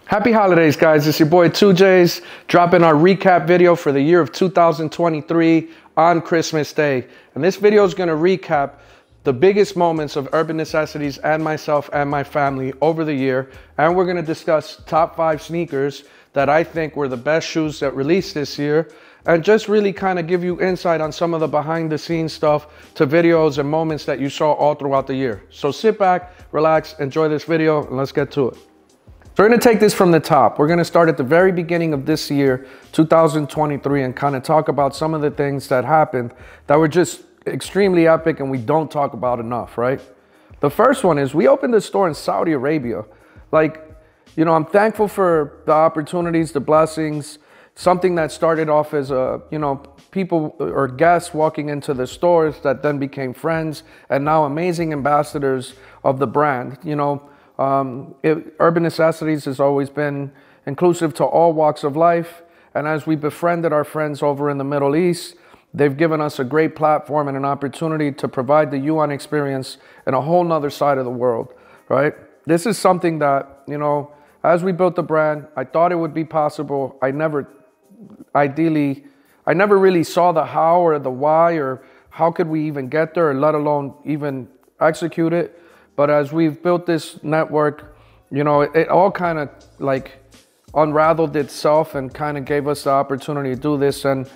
Happy holidays, guys. It's your boy 2Js dropping our recap video for the year of 2023 on Christmas Day. And this video is going to recap the biggest moments of Urban Necessities and myself and my family over the year. And we're going to discuss top 5 sneakers that I think were the best shoes that released this year. And just really kind of give you insight on some of the behind the scenes stuff to videos and moments that you saw all throughout the year. So sit back, relax, enjoy this video, and let's get to it. So we're going to take this from the top. We're going to start at the very beginning of this year, 2023, and kind of talk about some of the things that happened that were just extremely epic and we don't talk about enough, right? The first one is we opened a store in Saudi Arabia. Like, you know, I'm thankful for the opportunities, the blessings, something that started off as a, you know, people or guests walking into the stores that then became friends and now amazing ambassadors of the brand, you know. Urban Necessities has always been inclusive to all walks of life. And as we befriended our friends over in the Middle East, they've given us a great platform and an opportunity to provide the UN experience in a whole nother side of the world, right? This is something that, you know, as we built the brand, I thought it would be possible. I never really saw the how or the why or how could we even get there, let alone even execute it. But as we've built this network, you know, it all kind of like unraveled itself and kind of gave us the opportunity to do this. And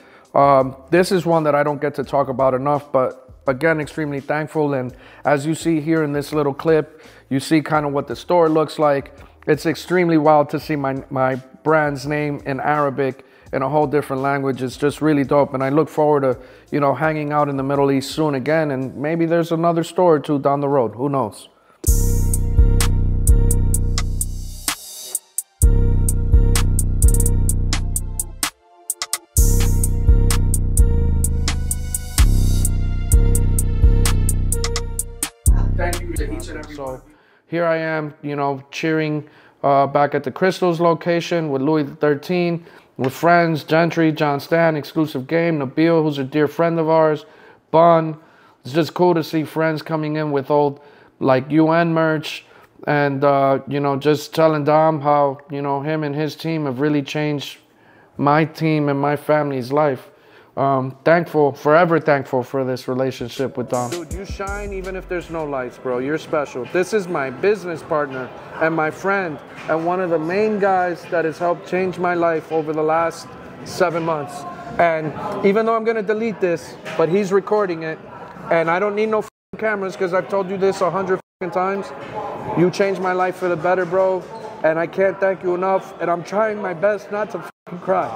this is one that I don't get to talk about enough, but again, extremely thankful. And as you see here in this little clip, you see kind of what the store looks like. It's extremely wild to see my brand's name in Arabic in a whole different language. It's just really dope. And I look forward to, you know, hanging out in the Middle East soon again. And maybe there's another store or two down the road. Who knows? Thank you to each and every one. So here I am, you know, cheering back at the Crystals location with Louis XIII, with friends, Gentry, John Stan, Exclusive Game, Nabil, who's a dear friend of ours, Bun. It's just cool to see friends coming in with old, like, UN merch, and, you know, just telling Dom how, you know, him and his team have really changed my team and my family's life. Thankful, forever thankful for this relationship with Dom. Dude, you shine even if there's no lights, bro. You're special. This is my business partner and my friend and one of the main guys that has helped change my life over the last 7 months. And even though I'm going to delete this, but he's recording it, and I don't need no cameras because I've told you this 100 times. You changed my life for the better, bro, and I can't thank you enough, and I'm trying my best not to cry.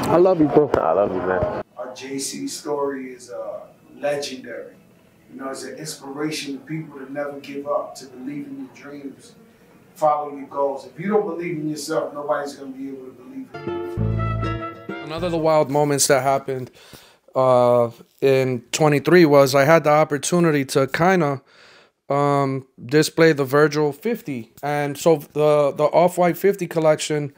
I love you, bro. I love you, man. Our JC story is legendary. You know, it's an inspiration to people to never give up, to believe in your dreams, follow your goals. If you don't believe in yourself, nobody's going to be able to believe in you. Another of the wild moments that happened in 23 was I had the opportunity to kind of display the Virgil 50. And so the Off-White 50 collection,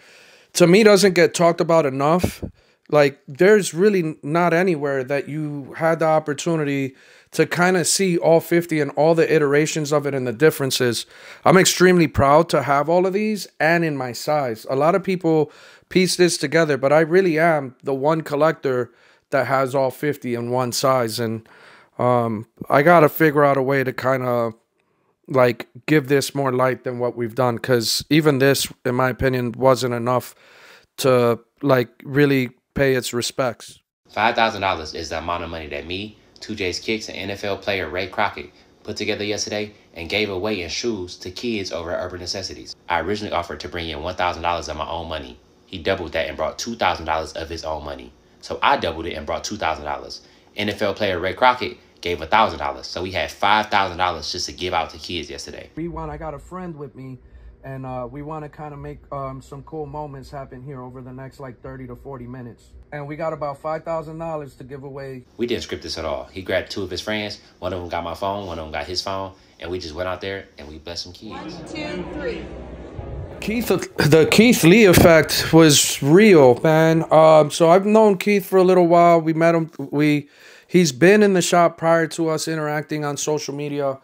to me, doesn't get talked about enough. Like, there's really not anywhere that you had the opportunity to kind of see all 50 and all the iterations of it and the differences. I'm extremely proud to have all of these and in my size. A lot of people piece this together, but I really am the one collector that has all 50 in one size. And I got to figure out a way to kind of like give this more light than what we've done, because even this, in my opinion, wasn't enough to like really pay its respects. $5,000 is the amount of money that me, 2JsKicks, and NFL player Ray Crockett put together yesterday and gave away in shoes to kids over at Urban Necessities. I originally offered to bring in $1,000 of my own money. He doubled that and brought $2,000 of his own money. So I doubled it and brought $2,000. NFL player Ray Crockett gave $1,000. So we had $5,000 just to give out to kids yesterday. I got a friend with me, and we want to kind of make some cool moments happen here over the next like 30 to 40 minutes. And we got about $5,000 to give away. We didn't script this at all. He grabbed 2 of his friends. One of them got my phone, one of them got his phone, and we just went out there and we blessed some kids. 1, 2, 3. The Keith Lee effect was real, man. So I've known Keith for a little while. We met him. He's been in the shop prior to us interacting on social media.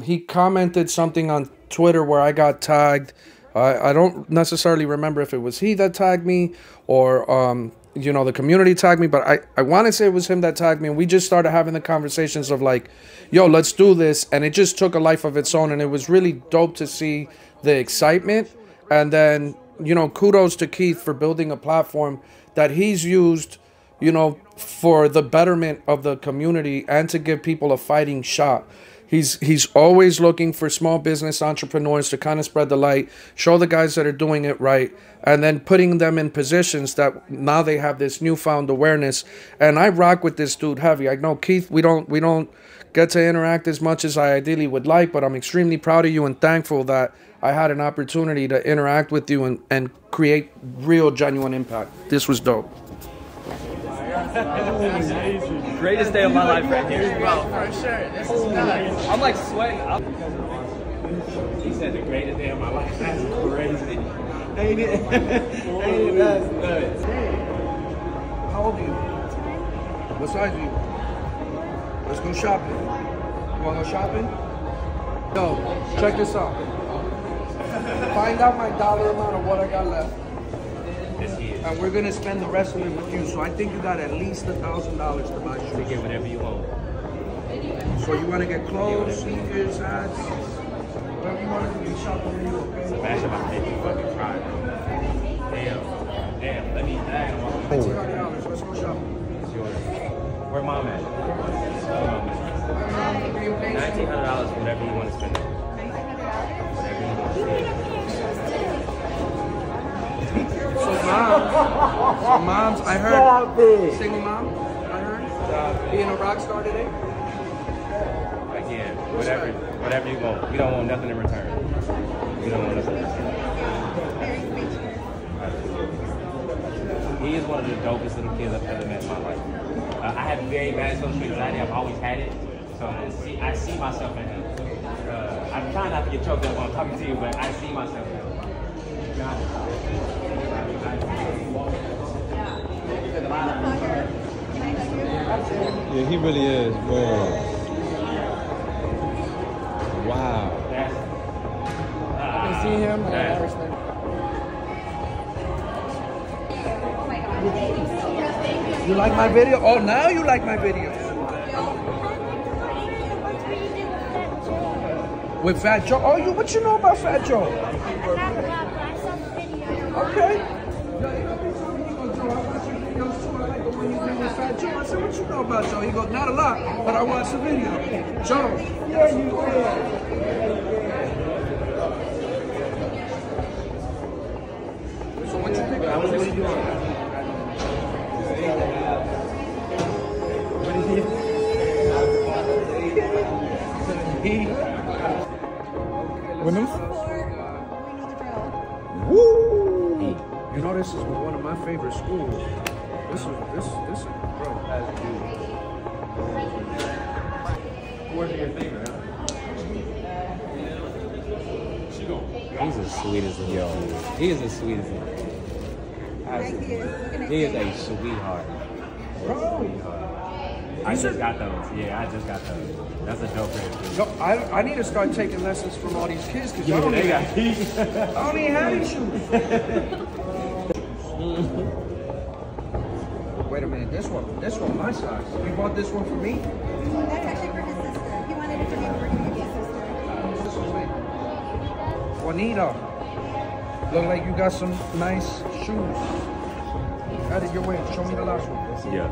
He commented something on Twitter where I got tagged I don't necessarily remember if it was he that tagged me or you know, the community tagged me, but I want to say it was him that tagged me, and we just started having the conversations of like, yo, let's do this, and it just took a life of its own, and it was really dope to see the excitement. And then, you know, kudos to Keith for building a platform that he's used, you know, for the betterment of the community and to give people a fighting shot. He's always looking for small business entrepreneurs to kind of spread the light, show the guys that are doing it right, and then putting them in positions that now they have this newfound awareness. And I rock with this dude heavy. I know, Keith, we don't get to interact as much as I ideally would like, but I'm extremely proud of you and thankful that I had an opportunity to interact with you and create real, genuine impact. This was dope. Greatest day of my life right here. Bro, for sure. This is nuts. I'm like sweating. He said the greatest day of my life. That's crazy. Ain't it? Ain't it? That's nuts. How old are you? What size are you? Let's go shopping. You want to go shopping? Yo, check this out. Find out my dollar amount of what I got left. And we're gonna spend the rest of it with you. So I think you got at least $1,000 to buy shoes. You get whatever you want. So you wanna get clothes, sneakers, hats, whatever you wanna do. You shop for you, okay? Smash about 50 fucking fries. Damn. Let me $1,900. Let's go shopping. It's yours. Where mom at? $1,900 for whatever you want to spend. Whatever you want to spend. So moms, I heard, single mom, I heard, being a rock star today. Again, whatever you want. We don't want nothing in return. We don't want nothing in return. He is one of the dopest little kids I've ever met in my life. I have very bad social anxiety. I've always had it. So I see myself in him. I'm trying not to get choked up while I'm talking to you, but I see myself in him. Yeah, he really is. Whoa. Wow. I can see him. You like my video? Oh, now you like my videos. With Fat Joe? Oh, what you know about Fat Joe? Okay. Fat Joe. I said, what you know about Joe? He goes, not a lot, but I watched the video. Joe. Yeah, you did. So what you think? What are you doing? Woo! You know, this is one of my favorite schools. This is, bro. Where's your favorite, huh? He's as sweet as a yo. He is as sweet as a. He is a sweetheart. I just got those. Yeah, I just got those. That's a dope pair. Yo, I need to start taking lessons from all these kids because I don't even have these shoes. Wait a minute, this one my size. You bought this one for me? That's actually for his sister. He wanted it for me, but we're gonna give you a sister. Juanita, look like you got some nice shoes. Out of your way. Show me the last one. Yeah.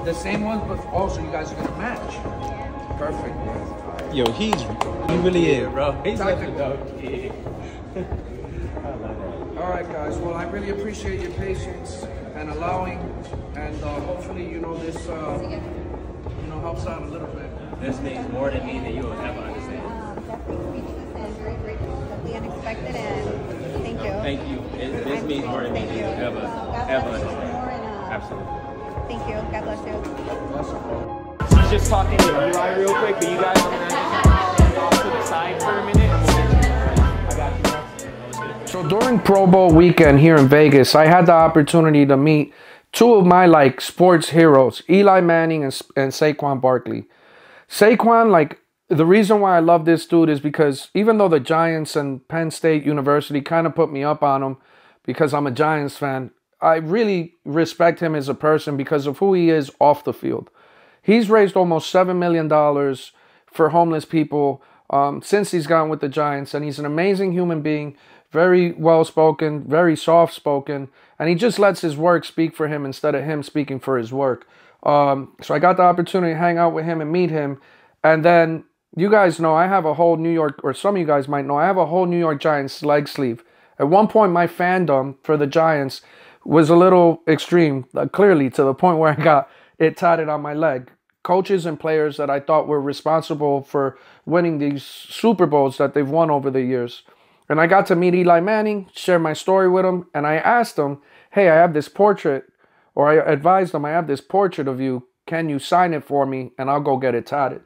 The same ones, but also you guys are gonna match. Perfect. Yo, he really is, bro. He's such a dope kid. All right, guys. Well, I really appreciate your patience and allowing, and hopefully, you know, this, helps out a little bit. This means more to me than you will ever understand. Definitely very grateful, definitely unexpected, and thank you. Thank you. This means more to me than you ever understand. Absolutely. Thank you. God bless you. I was just talking to Eli real quick, but you guys are gonna to the side for a minute. I got you. So during Pro Bowl weekend here in Vegas, I had the opportunity to meet two of my sports heroes, Eli Manning and Saquon Barkley. Saquon, the reason why I love this dude is because even though the Giants and Penn State University kind of put me up on him because I'm a Giants fan, I really respect him as a person because of who he is off the field. He's raised almost $7 million for homeless people since he's gotten with the Giants, and he's an amazing human being, very well-spoken, very soft-spoken, and he just lets his work speak for him instead of him speaking for his work. So I got the opportunity to hang out with him and meet him, and then you guys know I have a whole New York, or some of you guys might know, I have a whole New York Giants leg sleeve. At one point, my fandom for the Giants was a little extreme, clearly, to the point where I got it tatted on my leg. Coaches and players that I thought were responsible for winning these Super Bowls that they've won over the years. And I got to meet Eli Manning, share my story with him, and I asked him, hey, I have this portrait, or I advised him, I have this portrait of you. Can you sign it for me? And I'll go get it tatted.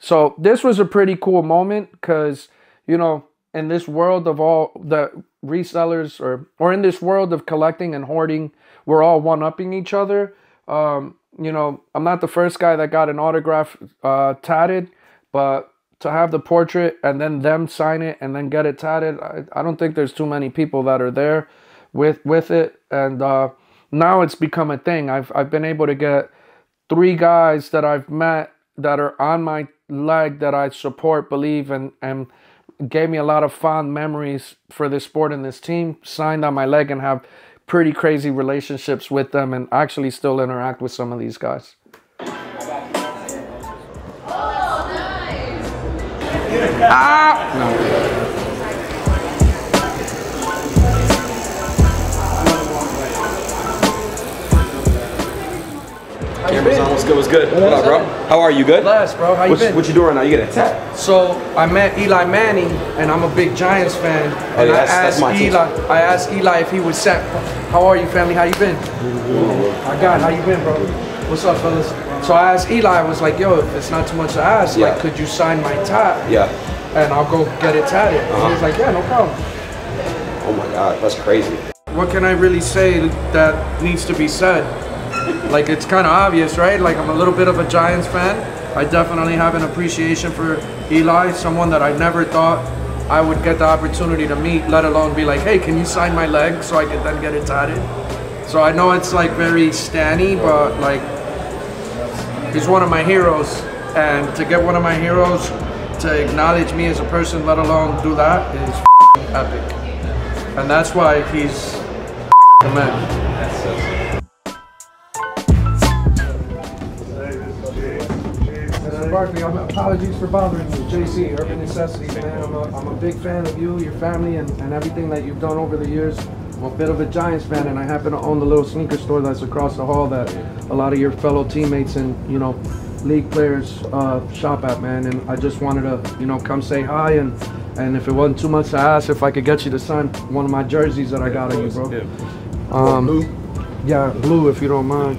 So this was a pretty cool moment because, you know, in this world of all the resellers or in this world of collecting and hoarding, we're all one-upping each other. You know, I'm not the first guy that got an autograph tatted, but to have the portrait and then them sign it and then get it tatted, I don't think there's too many people that are there with it. And now it's become a thing. I've been able to get 3 guys that I've met that are on my leg that I support, believe, and gave me a lot of fond memories for this sport and this team, signed on my leg, and have pretty crazy relationships with them and actually still interact with some of these guys. Ah! No. Camera's on. What's good? What up, bro? How are you? Good? Bless, bro. How you been? What you doing right now? You get a tat? So I met Eli Manning, and I'm a big Giants fan. Oh, and yeah, I asked Eli if he would set. How are you, family? How you been? I got. How you been, bro? What's up, fellas? So I asked Eli. I was like, yo, if it's not too much to ask, Yeah. like, could you sign my tat? Yeah. And I'll go get it tatted. And he was like, yeah, no problem. Oh my God, that's crazy. What can I really say that needs to be said? Like, it's kind of obvious, right? Like, I'm a little bit of a Giants fan. I definitely have an appreciation for Eli, someone that I never thought I would get the opportunity to meet, let alone be like, hey, can you sign my leg so I can then get it tatted? So I know it's like very stanny, but like, he's one of my heroes. And to get one of my heroes to acknowledge me as a person, let alone do that, is epic. And that's why he's the man. Barkley, apologies for bothering you. JC, Urban Necessities, man. I'm a big fan of you, your family, and everything that you've done over the years. I'm a bit of a Giants fan, and I happen to own the little sneaker store that's across the hall that a lot of your fellow teammates and, you know, league players shop at, man. And I just wanted to, you know, come say hi, and if it wasn't too much to ask, if I could get you to sign one of my jerseys that I got of you, bro. Blue? Yeah, blue, if you don't mind.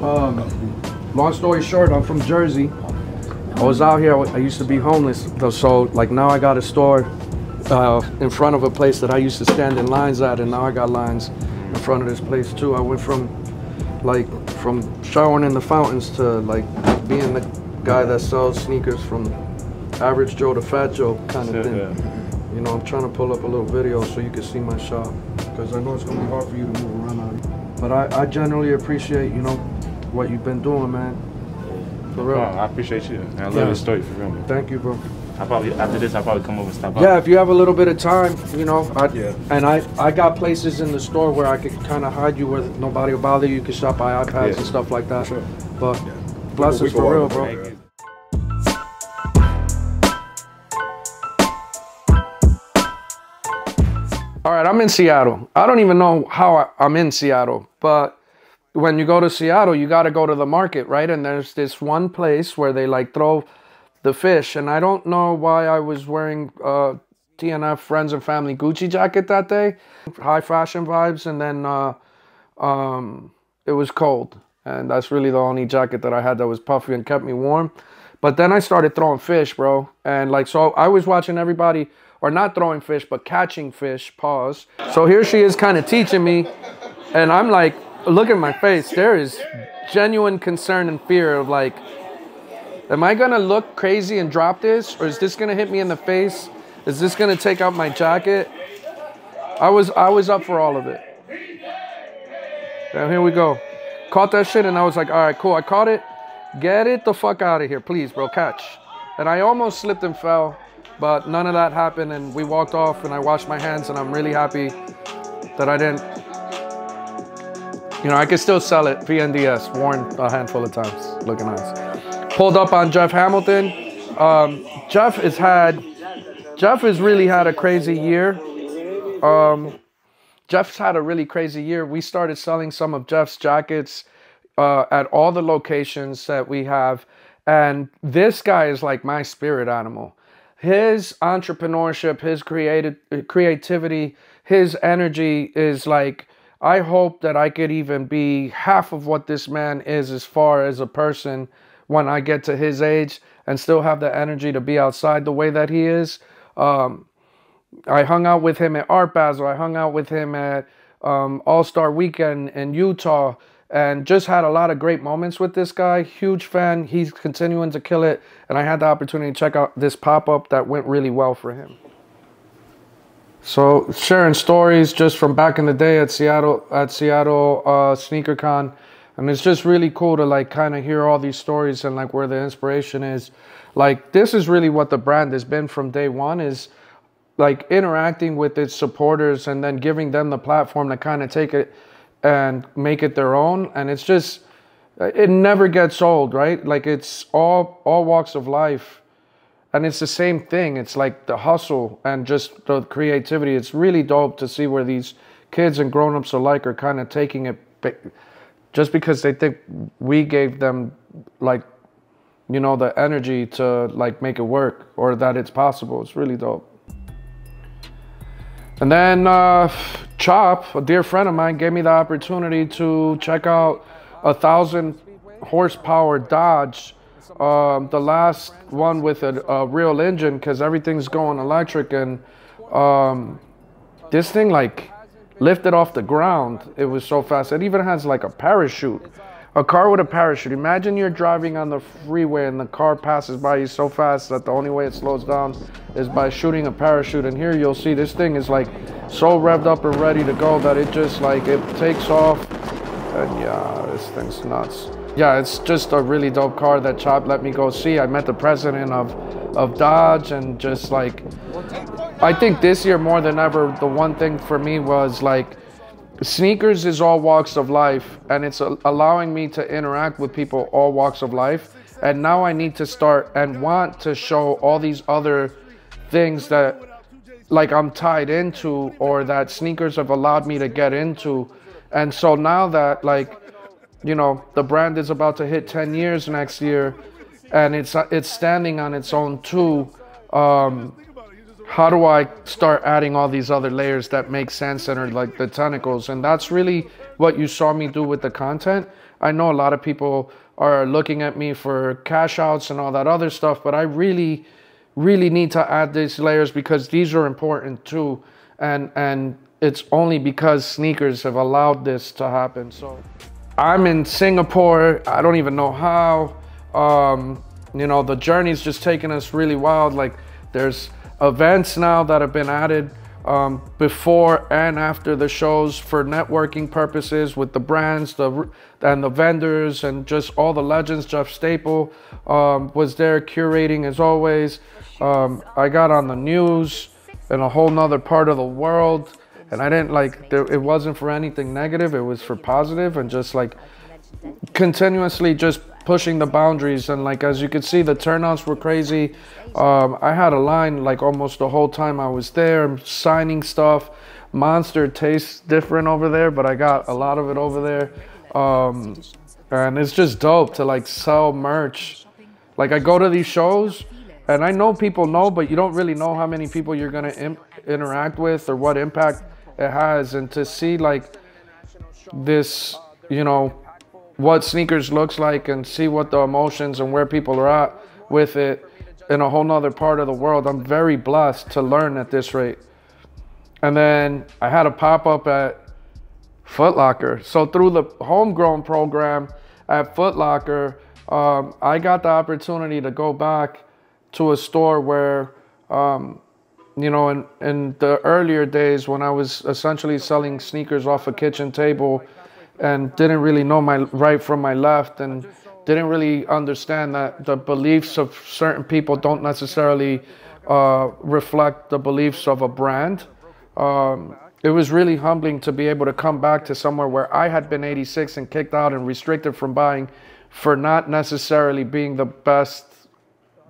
Long story short, I'm from Jersey. I was out here, I used to be homeless, so like now I got a store in front of a place that I used to stand in lines at, and now I got lines in front of this place too. I went from showering in the fountains to like being the guy that sells sneakers, from average Joe to Fat Joe kind of thing. You know, I'm trying to pull up a little video so you can see my shop, because I know it's gonna be hard for you to move around out here. But I generally appreciate, you know, what you've been doing, man. For real. I appreciate you. I love your story, for real, man. Thank you, bro. After this, I'll probably come over and stop by. Yeah, if you have a little bit of time, you know, I got places in the store where I could kind of hide you where nobody will bother you. You can shop by iPads and stuff like that. Sure. But blessings for real, bro. All right, I'm in Seattle. I don't even know how I'm in Seattle, but when you go to Seattle, you got to go to the market, right? And there's this one place where they like throw the fish, and I don't know why I was wearing TNF Friends and Family Gucci jacket that day. High fashion vibes, and then it was cold, and that's really the only jacket that I had that was puffy and kept me warm. But then I started throwing fish, bro, and like, so I was watching everybody, or not throwing fish, but catching fish, pause. So here she is kind of teaching me, and I'm like, look at my face. There is genuine concern and fear of like, Am I gonna look crazy and drop this, or is this gonna hit me in the face? Is this gonna take out my jacket? I was up for all of it. And here we go. Caught that shit and I was like, all right, cool, I caught it. Get it the fuck out of here, please, bro, catch. And I almost slipped and fell, but none of that happened, and we walked off and I washed my hands, and I'm really happy that I didn't. You know, I could still sell it, VNDS, worn a handful of times, looking nice. Pulled up on Jeff Hamilton. Jeff has really had a crazy year. Jeff's had a really crazy year. We started selling some of Jeff's jackets at all the locations that we have. And this guy is like my spirit animal. His entrepreneurship, his creativity, his energy is like, I hope that I could even be half of what this man is as far as a person when I get to his age and still have the energy to be outside the way that he is. I hung out with him at Art Basel. I hung out with him at All-Star Weekend in Utah and just had a lot of great moments with this guy. Huge fan. He's continuing to kill it. And I had the opportunity to check out this pop-up that went really well for him. So sharing stories just from back in the day at Seattle Sneaker Con. And it's just really cool to like kind of hear all these stories and like where the inspiration is. Like this is really what the brand has been from day one, is like interacting with its supporters and then giving them the platform to kind of take it and make it their own. And it's just, it never gets old, right? Like it's all walks of life. And it's the same thing. It's like the hustle and just the creativity. It's really dope to see where these kids and grown-ups alike are kind of taking it just because they think we gave them like, you know, the energy to like make it work, or that it's possible. It's really dope. And then Chop, a dear friend of mine, gave me the opportunity to check out a 1,000 horsepower Dodge. The last one with a real engine, because everything's going electric, and this thing like lifted off the ground. It was so fast. It even has like a parachute, a car with a parachute. Imagine you're driving on the freeway and the car passes by you so fast that the only way it slows down is by shooting a parachute. And here you'll see this thing is like so revved up and ready to go that it just like, it takes off. And yeah, this thing's nuts. Yeah, it's just a really dope car that Chop let me go see. I met the president of Dodge, and just like, I think this year more than ever, the one thing for me was like, sneakers is all walks of life, and it's allowing me to interact with people all walks of life. And now I need to start and want to show all these other things that like I'm tied into, or that sneakers have allowed me to get into. And so now that like, you know, the brand is about to hit 10 years next year, and it's standing on its own too. How do I start adding all these other layers that make sense and are like the tentacles? And that's really what you saw me do with the content. I know a lot of people are looking at me for cash outs and all that other stuff, but I really need to add these layers because these are important too. And it's only because sneakers have allowed this to happen. So I'm in Singapore. I don't even know how. You know, the journey's just taking us really wild. Like there's events now that have been added before and after the shows for networking purposes with the brands and the vendors and just all the legends. Jeff Staple was there curating as always. I got on the news in a whole nother part of the world, and I didn't like, it wasn't for anything negative, it was for positive, and just like continuously just pushing the boundaries. And like, as you can see, the turnouts were crazy. I had a line like almost the whole time I was there, signing stuff. Monster tastes different over there, but I got a lot of it over there. And it's just dope to like sell merch. Like I go to these shows and I know people know, but you don't really know how many people you're gonna interact with or what impact it has. And to see like this, you know, what sneakers looks like, and see what the emotions and where people are at with it in a whole nother part of the world. I'm very blessed to learn at this rate. And then I had a pop-up at Foot Locker. So through the homegrown program at Foot Locker, I got the opportunity to go back to a store where, you know, in the earlier days when I was essentially selling sneakers off a kitchen table and didn't really know my right from my left and didn't really understand that the beliefs of certain people don't necessarily reflect the beliefs of a brand. It was really humbling to be able to come back to somewhere where I had been 86 and kicked out and restricted from buying for not necessarily being the best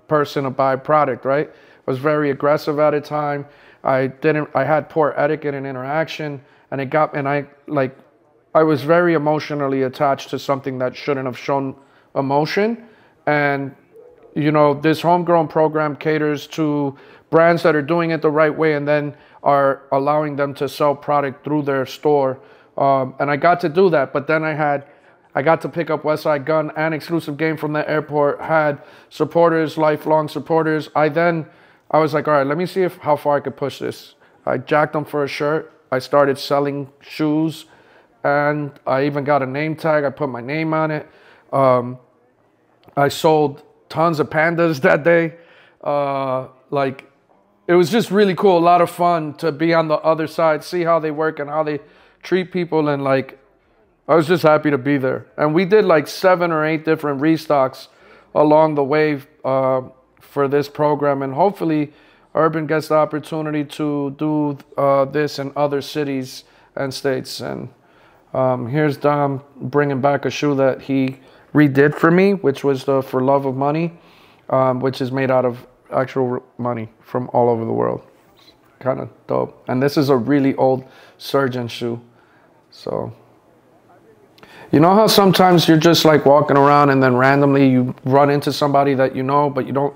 person to buy product, right? I was very aggressive at a time. I had poor etiquette and interaction, and I was very emotionally attached to something that shouldn't have shown emotion. And you know, this homegrown program caters to brands that are doing it the right way and then are allowing them to sell product through their store. And I got to do that, but then I got to pick up Westside Gun and Exclusive Game from the airport, had supporters, lifelong supporters. I was like, all right, let me see how far I could push this. I jacked them for a shirt. I started selling shoes, and I even got a name tag. I put my name on it. I sold tons of pandas that day. It was just really cool, a lot of fun to be on the other side, see how they work and how they treat people, and like, I was just happy to be there. And we did like 7 or 8 different restocks along the way for this program, and hopefully Urban gets the opportunity to do this in other cities and states. And here's Dom bringing back a shoe that he redid for me, which was the For Love of Money, which is made out of actual money from all over the world. Kind of dope. And this is a really old Surgeon shoe. So, you know how sometimes you're just like walking around and then randomly you run into somebody that you know, but you don't,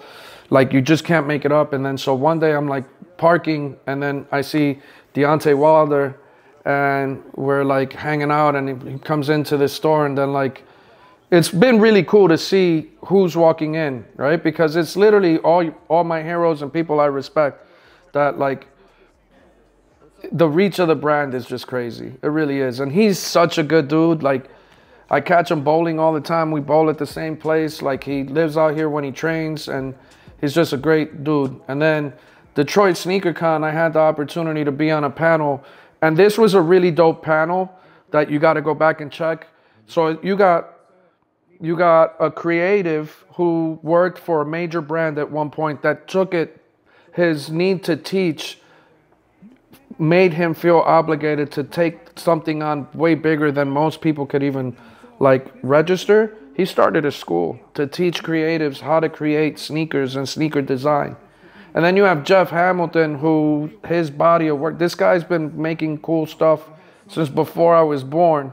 like, you just can't make it up. And then so one day I'm like parking, and then I see Deontay Wilder, and we're like hanging out, and he comes into this store, and then like, it's been really cool to see who's walking in, right? Because it's literally all my heroes and people I respect that, like, the reach of the brand is just crazy. It really is. And he's such a good dude. Like, I catch him bowling all the time. We bowl at the same place. Like, he lives out here when he trains, and he's just a great dude. And then Detroit Sneaker Con, I had the opportunity to be on a panel, and this was a really dope panel that you got to go back and check. So you got a creative who worked for a major brand at one point that took it, his need to teach made him feel obligated to take something on way bigger than most people could even like register. He started a school to teach creatives how to create sneakers and sneaker design. And then you have Jeff Hamilton, who his body of work, this guy's been making cool stuff since before I was born.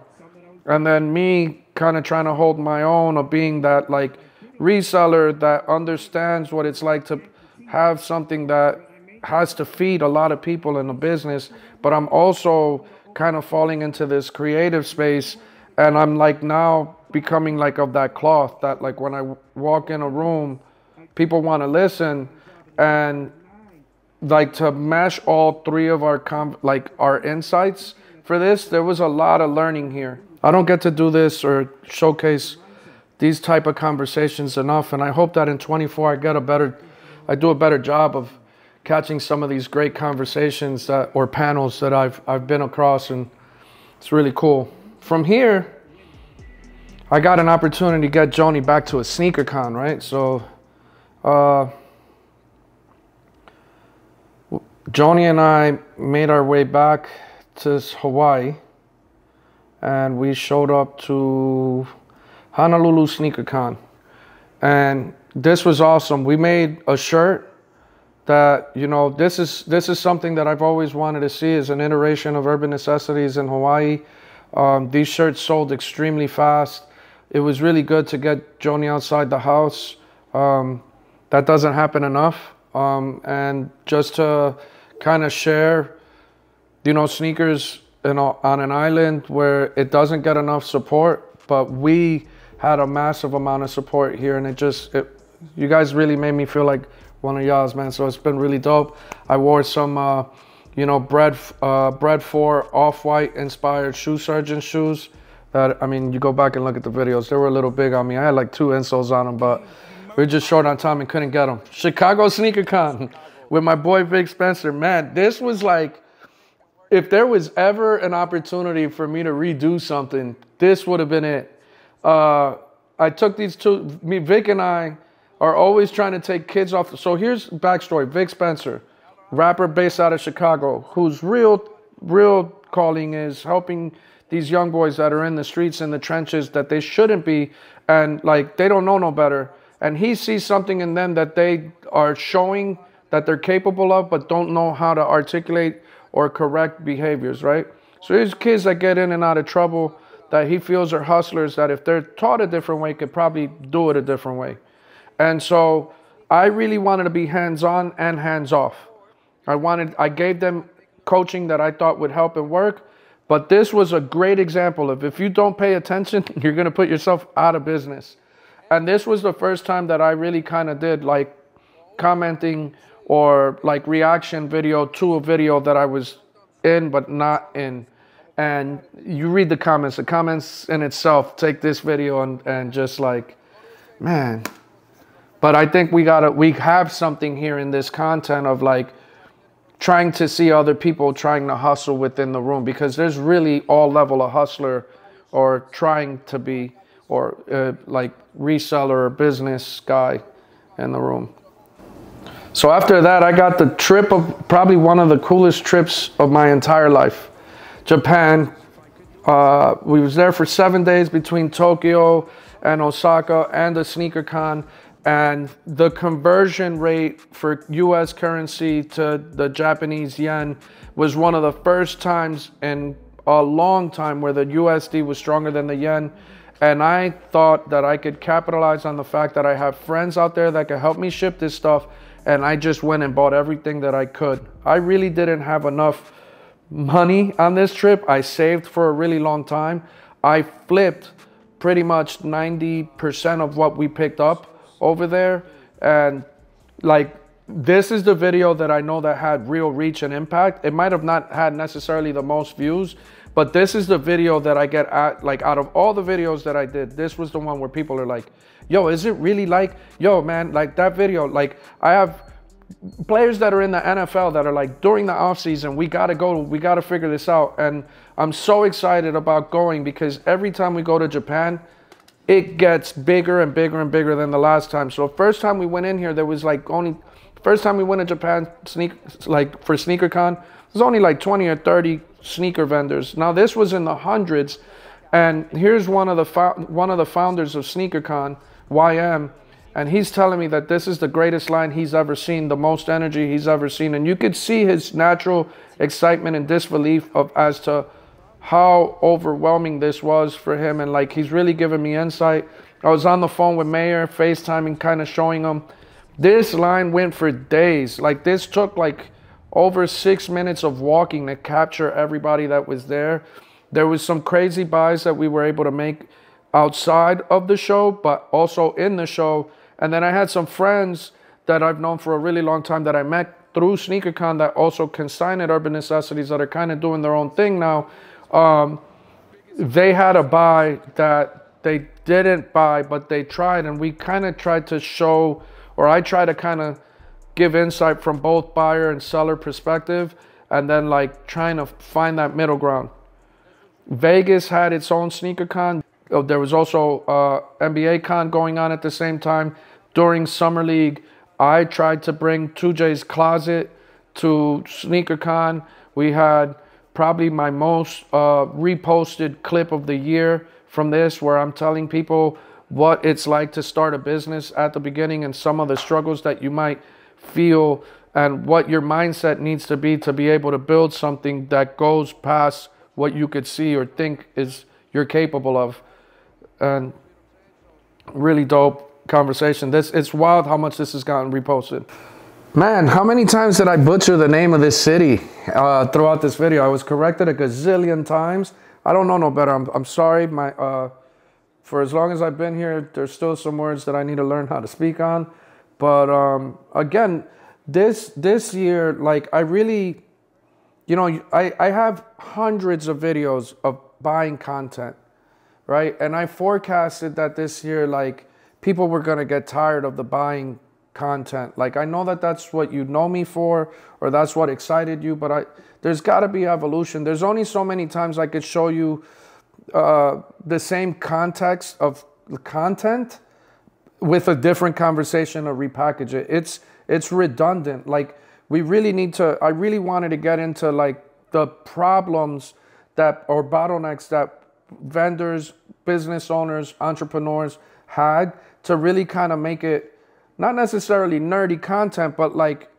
And then me kind of trying to hold my own of being that like reseller that understands what it's like to have something that has to feed a lot of people in the business, but I'm also kind of falling into this creative space, and I'm like now becoming like of that cloth that like when I walk in a room, people want to listen. And like to mesh all three of our our insights for this, there was a lot of learning here. I don't get to do this or showcase these type of conversations enough, and I hope that in 24 I do a better job of catching some of these great conversations or panels that I've been across, and it's really cool. From here, I got an opportunity to get Joni back to a sneaker con, right? So Joni and I made our way back to Hawaii, and we showed up to Honolulu Sneaker Con, and this was awesome. We made a shirt that, you know, this is something that I've always wanted to see, as an iteration of Urban Necessities in Hawaii. These shirts sold extremely fast. It was really good to get Joni outside the house. That doesn't happen enough. And just to kind of share, you know, sneakers, you know, on an island where it doesn't get enough support, but we had a massive amount of support here, and you guys really made me feel like one of y'all's, man. So it's been really dope. I wore some, you know, Bread 4 Off-White inspired Shoe Surgeon shoes that, I mean, you go back and look at the videos, they were a little big on me. I had like 2 insoles on them, but we were just short on time and couldn't get them. Chicago Sneaker Con with my boy Vic Spencer. Man, this was like, if there was ever an opportunity for me to redo something, this would have been it. I took these two, Vic and I are always trying to take kids off. So here's backstory. Vic Spencer, rapper based out of Chicago, whose real calling is helping these young boys that are in the streets, in the trenches, that they shouldn't be, and like they don't know no better. And he sees something in them that they are showing that they're capable of, but don't know how to articulate or correct behaviors, right? So there's kids that get in and out of trouble that he feels are hustlers, that if they're taught a different way, could probably do it a different way. And so I really wanted to be hands-on and hands-off. I gave them coaching that I thought would help and work, but this was a great example of if you don't pay attention, you're going to put yourself out of business. And this was the first time that I really kind of did like commenting or like reaction video to a video that I was in but not in. And you read the comments in itself take this video and just like, man. But I think we have something here in this content of like trying to see other people trying to hustle within the room, because there's really all level of hustler or trying to be or like reseller or business guy in the room. So after that, I got the trip of probably one of the coolest trips of my entire life. Japan. We was there for 7 days between Tokyo and Osaka and the Sneaker Con. And the conversion rate for US currency to the Japanese yen was one of the first times in a long time where the USD was stronger than the yen. And I thought that I could capitalize on the fact that I have friends out there that could help me ship this stuff. And I just went and bought everything that I could. I really didn't have enough money on this trip. I saved for a really long time. I flipped pretty much 90% of what we picked up over there. And like, this is the video that I know that had real reach and impact. It might have not had necessarily the most views, but this is the video that I get at, like, out of all the videos that I did, this was the one where people are like, yo, is it really like, yo, man, like that video, like I have players that are in the NFL that are like, during the off season, we got to go, we got to figure this out. And I'm so excited about going because every time we go to Japan, it gets bigger and bigger and bigger than the last time. So first time we went in here, there was like only, first time we went to Japan, like for Sneaker Con, there's only like 20 or 30 sneaker vendors. Now this was in the hundreds. And here's one of the founders of Sneaker Con, YM, and he's telling me that this is the greatest line he's ever seen, the most energy he's ever seen. And you could see his natural excitement and disbelief as to how overwhelming this was for him. And like, he's really giving me insight. I was on the phone with Mayor, FaceTiming, kind of showing him. This line went for days. Like, this took like over 6 minutes of walking to capture everybody that was there. There was some crazy buys that we were able to make outside of the show, but also in the show. And then I had some friends that I've known for a really long time that I met through Sneaker Con that also consign at Urban Necessities that are kind of doing their own thing now. They had a buy that they didn't buy, but they tried, and we kind of tried to show, or I try to kind of give insight from both buyer and seller perspective, and then like trying to find that middle ground. Vegas had its own Sneaker Con. There was also NBA Con going on at the same time. During Summer League, I tried to bring 2J's Closet to Sneaker Con. We had probably my most reposted clip of the year from this, where I'm telling people what it's like to start a business at the beginning and some of the struggles that you might feel and what your mindset needs to be able to build something that goes past what you could see or think is you're capable of. And really dope conversation. It's wild how much this has gotten reposted. Man, how many times did I butcher the name of this city throughout this video? I was corrected a gazillion times. I don't know no better. I'm sorry. For as long as I've been here, there's still some words that I need to learn how to speak on. But again, this year, like, I really, you know, I have hundreds of videos of buying content. right? And I forecasted that this year, like, people were gonna get tired of the buying content. Like, I know that that's what you know me for, or that's what excited you, but there's gotta be evolution. There's only so many times I could show you the same context of the content with a different conversation or repackage it. It's redundant. Like, we really need to, I really wanted to get into like the problems that, or bottlenecks that vendors, business owners, entrepreneurs had, to really kind of make it not necessarily nerdy content, but like,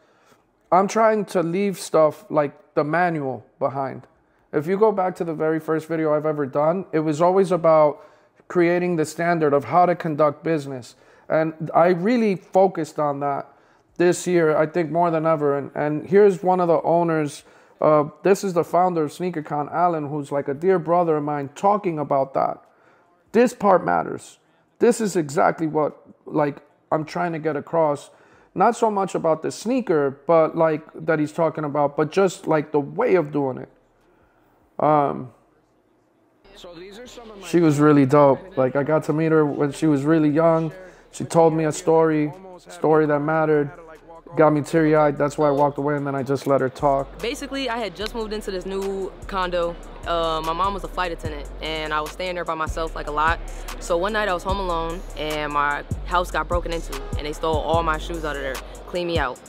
I'm trying to leave stuff like the manual behind. If you go back to the very first video I've ever done, it was always about creating the standard of how to conduct business. And I really focused on that this year, I think more than ever. And here's one of the owners, this is the founder of Sneaker Con, Alan, who's like a dear brother of mine, talking about that. This part matters. This is exactly what, like, I'm trying to get across. Not so much about the sneaker, but like that he's talking about, but just like the way of doing it. She was really dope. Like, I got to meet her when she was really young. She told me a story that mattered. Got me teary-eyed. That's why I walked away, and then I just let her talk. Basically, I had just moved into this new condo. My mom was a flight attendant, and I was staying there by myself like a lot. So one night I was home alone, and my house got broken into, and they stole all my shoes out of there, cleaned me out.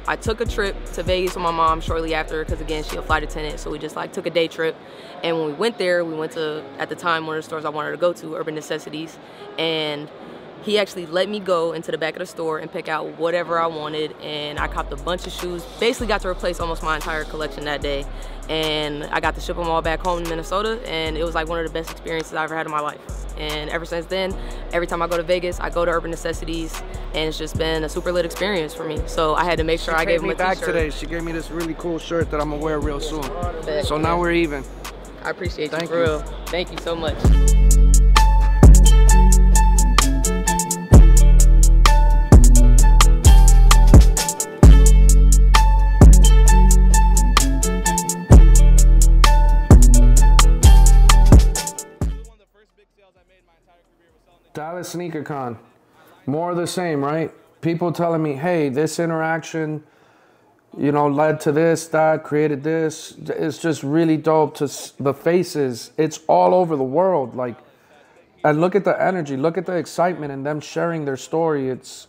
I took a trip to Vegas with my mom shortly after, because again, she's a flight attendant, so we just like took a day trip. And when we went there, we went to, at the time, one of the stores I wanted to go to, Urban Necessities, and he actually let me go into the back of the store and pick out whatever I wanted, and I copped a bunch of shoes. Basically got to replace almost my entire collection that day, and I got to ship them all back home to Minnesota, and it was like one of the best experiences I ever had in my life. And ever since then, every time I go to Vegas, I go to Urban Necessities, and it's just been a super lit experience for me. So I had to make sure I gave him a back t-shirt. today. She gave me this really cool shirt that I'm gonna wear real soon. So now we're even. I appreciate you, Thank for you. real. Thank you so much. Dallas Sneaker Con, more of the same, right? People telling me, hey, this interaction, you know, led to this, that, created this. It's just really dope to the faces. It's all over the world. Like, and look at the energy, look at the excitement and them sharing their story. It's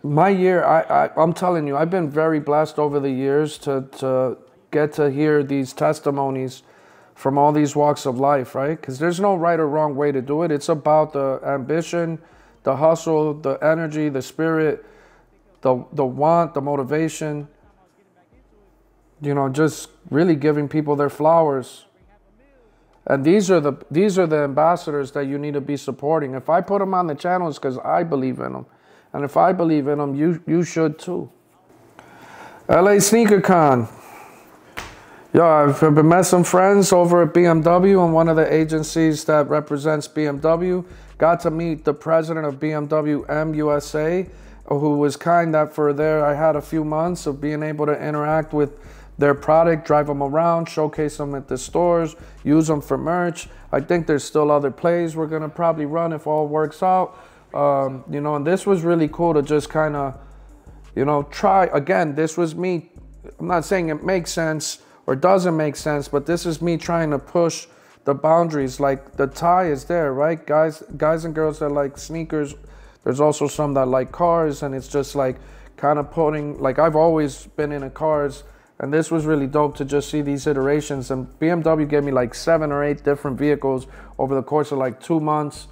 my year. I'm telling you, I've been very blessed over the years to get to hear these testimonies from all these walks of life, right? Because there's no right or wrong way to do it. It's about the ambition, the hustle, the energy, the spirit, the want, the motivation. You know, just really giving people their flowers. And these are the ambassadors that you need to be supporting. If I put them on the channel, it's because I believe in them. And if I believe in them, you should too. LA Sneaker Con. Yo, I've met some friends over at BMW and one of the agencies that represents BMW. Got to meet the president of BMW M USA, who was kind that for there I had a few months of being able to interact with their product, drive them around, showcase them at the stores, use them for merch. I think there's still other plays we're gonna probably run if all works out. You know, and this was really cool to just kind of, you know, try. Again, this was me. I'm not saying it makes sense or doesn't make sense, but this is me trying to push the boundaries. Like, the tie is there, right? Guys and girls that like sneakers. There's also some that like cars, and it's just like kind of putting, like, I've always been into cars, and this was really dope to just see these iterations. And BMW gave me like 7 or 8 different vehicles over the course of like 2 months.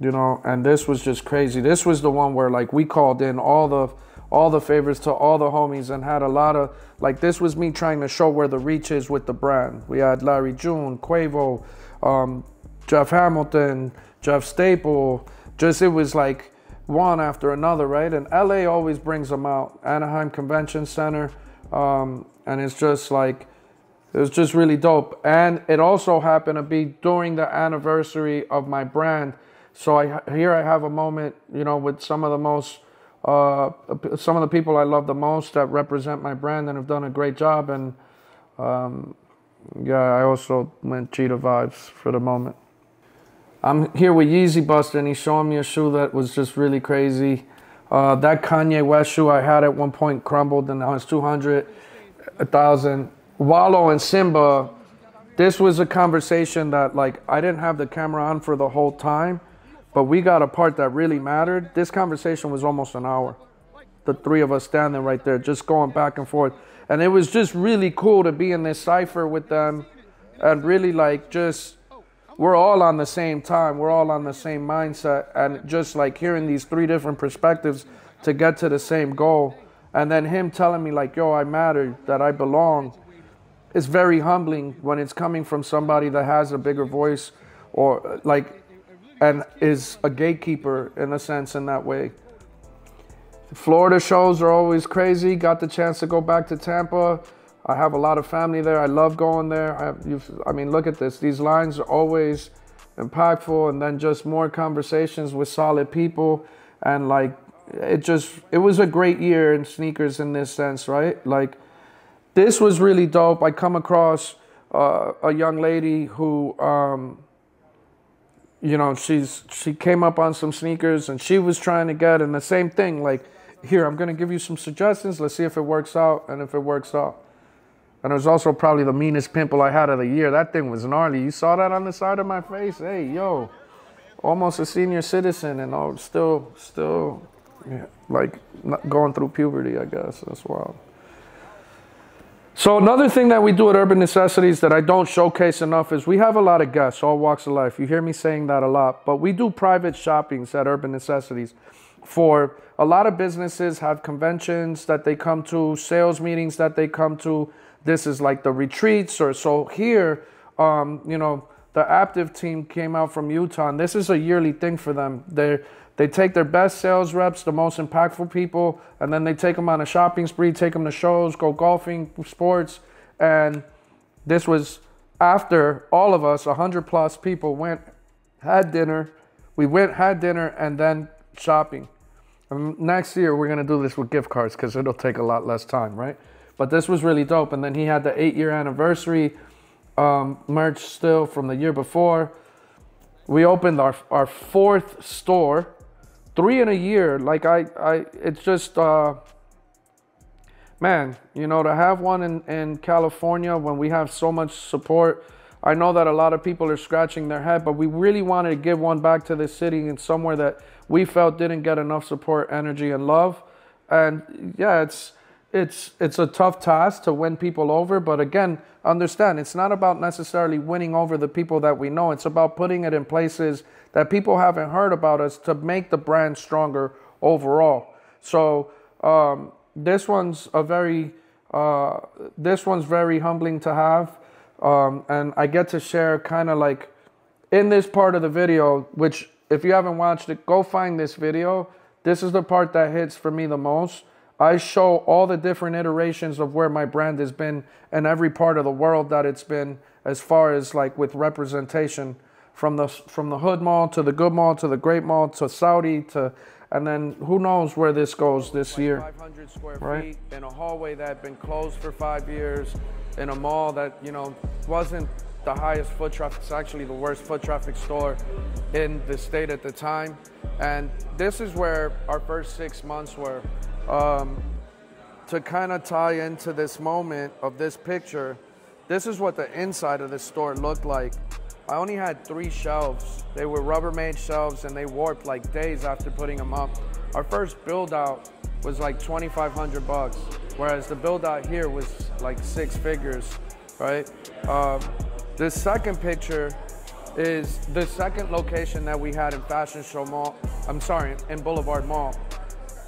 You know, and this was just crazy. This was the one where like we called in all the favors to all the homies and had a lot of, like, this was me trying to show where the reach is with the brand. We had Larry June, Quavo, Jeff Hamilton, Jeff Staple. Just, it was like one after another, right? And LA always brings them out. Anaheim Convention Center. And it's just like, it was just really dope. And it also happened to be during the anniversary of my brand. So here I have a moment, you know, with some of the most, some of the people I love the most that represent my brand and have done a great job. And, Yeah, I also went cheetah vibes for the moment. I'm here with Yeezy Buster, and he's showing me a shoe that was just really crazy. That Kanye West shoe I had at one point crumbled, and now it's 200, 1,000. Wallow and Simba, this was a conversation that, like, I didn't have the camera on for the whole time, but we got a part that really mattered. This conversation was almost an hour. The three of us standing right there, just going back and forth. And it was just really cool to be in this cypher with them and really, like, just, we're all on the same time. We're all on the same mindset. And just, like, hearing these three different perspectives to get to the same goal. And then him telling me, like, yo, I matter, that I belong. It's very humbling when it's coming from somebody that has a bigger voice or, like, and is a gatekeeper in a sense in that way. Florida shows are always crazy. Got the chance to go back to Tampa. I have a lot of family there. I love going there. I mean, look at this. These lines are always impactful, and then just more conversations with solid people. And like, it was a great year in sneakers in this sense, right? Like, this was really dope. I come across a young lady who, you know, she came up on some sneakers and she was trying to get, and the same thing, like, here, I'm going to give you some suggestions. Let's see if it works out. And if it works out. And it was also probably the meanest pimple I had of the year. That thing was gnarly. You saw that on the side of my face? Hey, yo, almost a senior citizen and all, still, yeah, like, not going through puberty, I guess. That's wild. So another thing that we do at Urban Necessities that I don't showcase enough is we have a lot of guests, all walks of life. You hear me saying that a lot. But we do private shoppings at Urban Necessities. For a lot of businesses have conventions that they come to, sales meetings that they come to. This is like the retreats. Or so here, you know, the Active team came out from Utah, and this is a yearly thing for them. They take their best sales reps, the most impactful people, and then they take them on a shopping spree, take them to shows, go golfing, sports. And this was after all of us, 100+ people went, had dinner. We went, had dinner, and then shopping. And next year, we're going to do this with gift cards because it'll take a lot less time, right? But this was really dope. And then he had the 8-year anniversary merch still from the year before. We opened our 4th store. 3 in a year. Like, it's just, man, you know, to have one in California when we have so much support. I know that a lot of people are scratching their head, but we really wanted to give one back to this city and somewhere that we felt didn't get enough support, energy, and love. And yeah, it's a tough task to win people over. But again, understand, it's not about necessarily winning over the people that we know. It's about putting it in places that people haven't heard about us to make the brand stronger overall. So this one's very humbling to have. And I get to share kind of like in this part of the video, which if you haven't watched it, go find this video. This is the part that hits for me the most. I show all the different iterations of where my brand has been in every part of the world that it's been, as far as like with representation from the hood mall to the good mall to the great mall to Saudi to, and then who knows where this goes this year. 500 square feet in a hallway that had been closed for 5 years, in a mall that, you know, wasn't the highest foot traffic. It's actually the worst foot traffic store in the state at the time. And this is where our first 6 months were. To kind of tie into this moment of this picture, this is what the inside of the store looked like. I only had 3 shelves. They were Rubbermaid shelves and they warped like days after putting them up. Our first build out was like $2,500, whereas the build out here was like 6 figures, right? The second picture is the second location that we had in Fashion Show Mall. I'm sorry, in Boulevard Mall.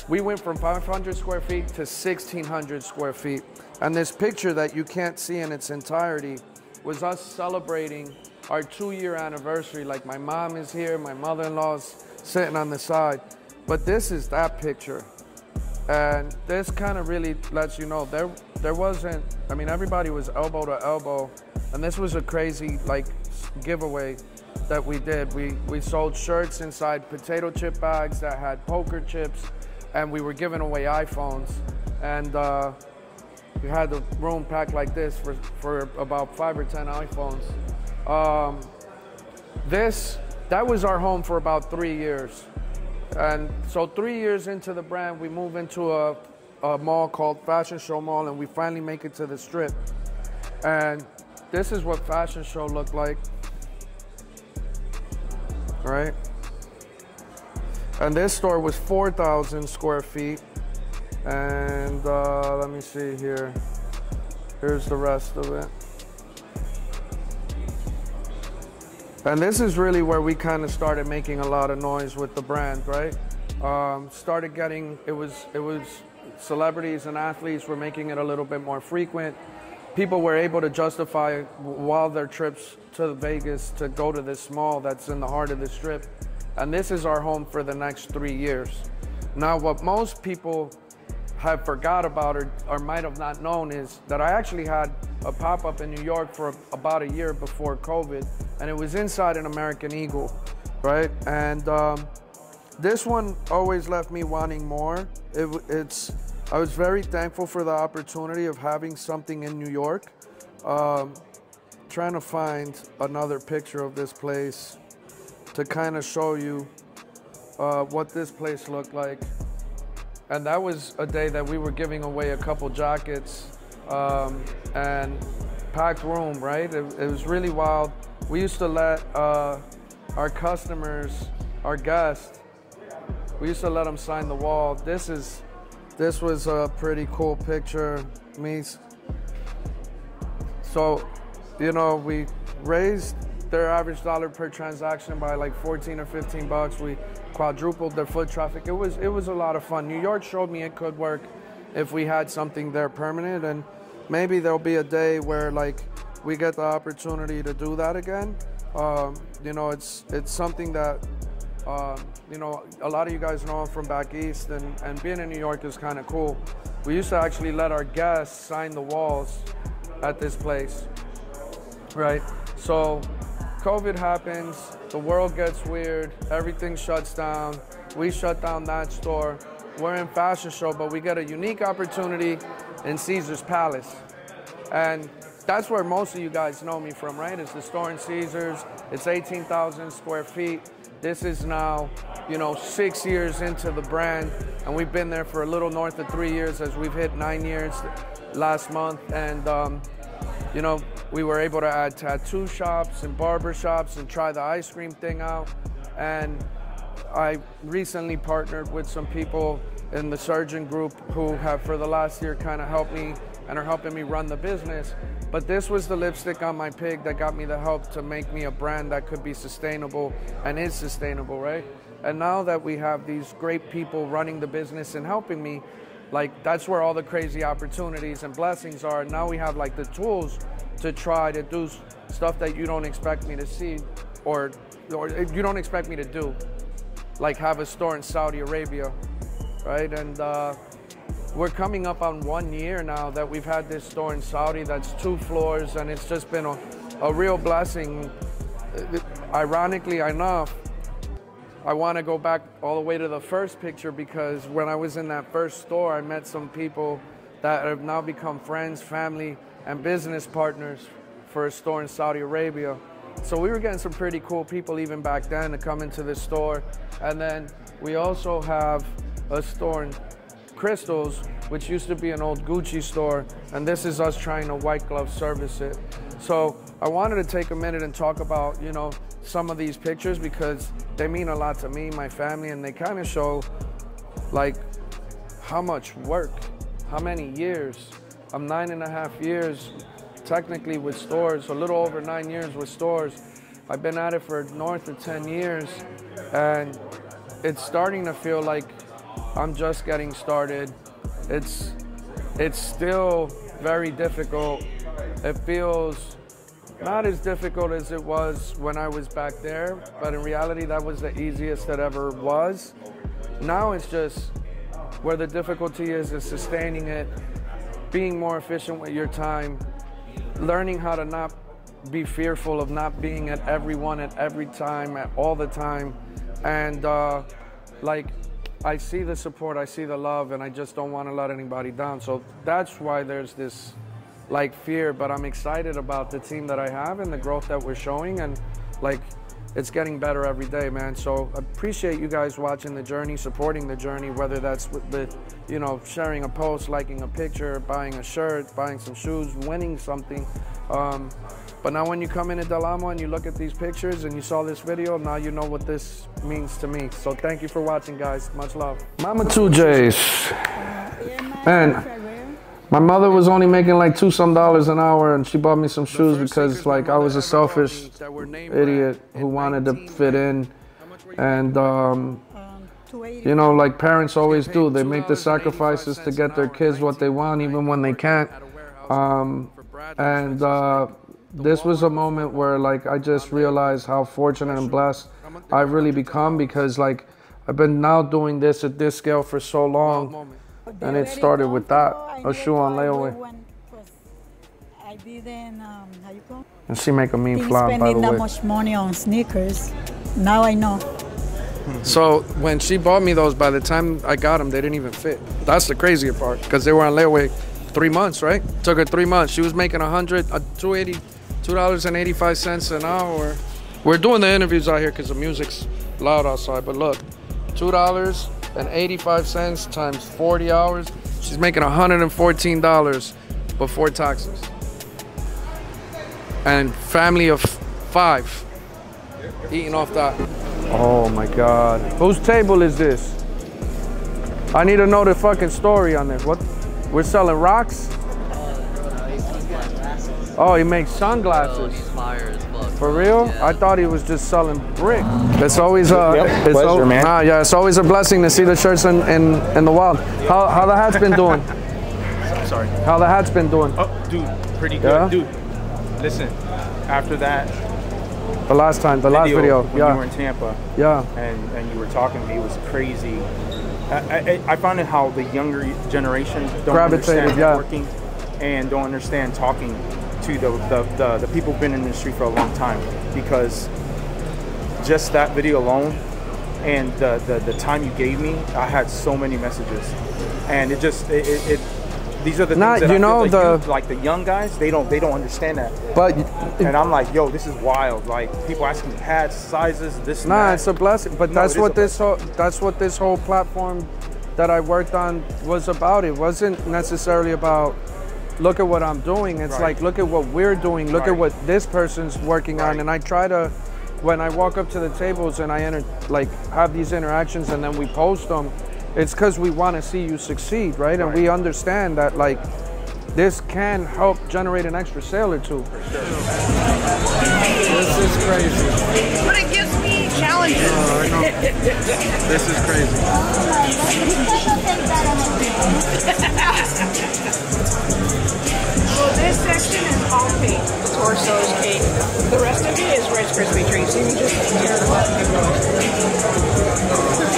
We went from 500 square feet to 1,600 square feet. And this picture that you can't see in its entirety was us celebrating our 2-year anniversary. Like, my mom is here, my mother-in-law's sitting on the side. But this is that picture. And this kind of really lets you know there wasn't, I mean, everybody was elbow to elbow. And this was a crazy, like, giveaway that we did. We sold shirts inside potato chip bags that had poker chips, and we were giving away iPhones. And we had the room packed like this for about 5 or 10 iPhones. That was our home for about 3 years. And so 3 years into the brand, we move into a mall called Fashion Show Mall, and we finally make it to the Strip. And this is what Fashion Show looked like, right? And this store was 4,000 square feet. And let me see here. Here's the rest of it. And this is really where we kind of started making a lot of noise with the brand, right? Started getting, it was celebrities and athletes were making it a little bit more frequent. People were able to justify while their trips to Vegas to go to this mall that's in the heart of the Strip. And this is our home for the next 3 years. Now, what most people have forgot about or might have not known is that I actually had a pop-up in New York for about a year before COVID, and it was inside an American Eagle, right? And this one always left me wanting more. I was very thankful for the opportunity of having something in New York. Trying to find another picture of this place to kind of show you what this place looked like. And that was a day that we were giving away a couple jackets and packed room, right? It was really wild. We used to let our customers, our guests, we used to let them sign the wall. This was a pretty cool picture. So, you know, we raised their average dollar per transaction by like 14 or 15 bucks. We quadrupled their foot traffic. It was a lot of fun. New York showed me it could work if we had something there permanent, and maybe there'll be a day where like we get the opportunity to do that again. You know, it's something that you know, a lot of you guys know I'm from back east, and being in New York is kind of cool. We used to actually let our guests sign the walls at this place, right? So COVID happens, the world gets weird, everything shuts down. We shut down that store. We're in Fashion Show, but we get a unique opportunity in Caesar's Palace. And that's where most of you guys know me from, right? It's the store in Caesars. It's 18,000 square feet. This is now, you know, 6 years into the brand, and we've been there for a little north of 3 years as we've hit 9 years last month. And, you know, we were able to add tattoo shops and barber shops and try the ice cream thing out. And I recently partnered with some people in the surgeon group who have for the last year kind of helped me and are helping me run the business. But this was the lipstick on my pig that got me the help to make me a brand that could be sustainable and is sustainable, right? And now that we have these great people running the business and helping me, like that's where all the crazy opportunities and blessings are. Now we have like the tools to try to do stuff that you don't expect me to see or you don't expect me to do. Like have a store in Saudi Arabia, right? And we're coming up on 1 year now that we've had this store in Saudi that's 2 floors, and it's just been a real blessing. Ironically enough, I want to go back all the way to the first picture because when I was in that first store, I met some people that have now become friends, family, and business partners for a store in Saudi Arabia. So we were getting some pretty cool people even back then to come into this store. And then we also have a store in Crystals, which used to be an old Gucci store, and this is us trying to white glove service it. So I wanted to take a minute and talk about, you know, some of these pictures because they mean a lot to me, my family, and they kind of show like how much work, how many years. I'm 9.5 years technically with stores, a little over 9 years with stores. I've been at it for north of 10 years, and it's starting to feel like I'm just getting started. It's still very difficult. It feels not as difficult as it was when I was back there, but in reality, that was the easiest that ever was. Now it's just where the difficulty is sustaining it, being more efficient with your time, learning how to not be fearful of not being at everyone at every time, at all the time, and like I see the support, I see the love, and I just don't want to let anybody down. So that's why there's this like fear, but I'm excited about the team that I have and the growth that we're showing, and like it's getting better every day, man. So I appreciate you guys watching the journey, supporting the journey, whether that's with the, you know, sharing a post, liking a picture, buying a shirt, buying some shoes, winning something. But now when you come in at Del Amo and you look at these pictures and you saw this video, now you know what this means to me. So thank you for watching, guys. Much love. Mama 2Js. Man, my mother was only making like $2-some an hour, and she bought me some shoes because like I was a selfish idiot who wanted to fit in. And you know, like parents always do, they make the sacrifices to get their kids what they want even when they can't. This was a moment where like I just realized how fortunate and blessed I've really become, because like I've been now doing this at this scale for so long, and it started with that, a shoe on layaway. I didn't, how you call? And she make a mean flop, by the spending that way. much money on sneakers. Now I know. So when she bought me those, by the time I got them, they didn't even fit. That's the crazier part, because they were on layaway 3 months, right? Took her 3 months. She was making $2.85 an hour. We're doing the interviews out here because the music's loud outside, but look, $2.85 times 40 hours. She's making $114 before taxes. And family of 5 eating off that. Oh my God. Whose table is this? I need to know the fucking story on this. What? We're selling rocks? Oh, he makes sunglasses. For real? I thought he was just selling brick. It's always it's always a blessing to see the shirts in the wild. How the hat's been doing? Sorry. How the hat's been doing? Oh, dude, pretty good. Yeah? Dude, listen, after that, the last video, when you were in Tampa, and you were talking to me, it was crazy. I found it how the younger generation don't understand networking and don't understand talking to the people who've been in the industry for a long time, because just that video alone and the time you gave me, I had so many messages, and it these are the things that you know, like the young guys, they don't understand that. But and I'm like, yo, this is wild. Like people asking me hats, sizes, this. And that. It's a blessing. But that's what this whole platform that I worked on was about. It wasn't necessarily about look at what I'm doing. It's like look at what we're doing. Look at what this person's working on. And I try to, when I walk up to the tables and I have these interactions and then we post them. It's because we want to see you succeed, right? And we understand that, like, this can help generate an extra sale or two. For sure. This is crazy. But it gives me challenges. I know. This is crazy. Well, this section is all cake. The torso is cake. The rest of it is Rice Krispie treats. You can just tear it apart and go.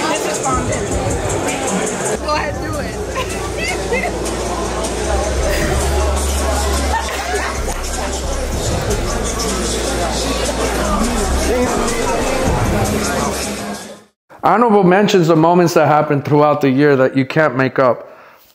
This is fondant. Go ahead, do it. Honorable mentions of moments that happened throughout the year that you can't make up.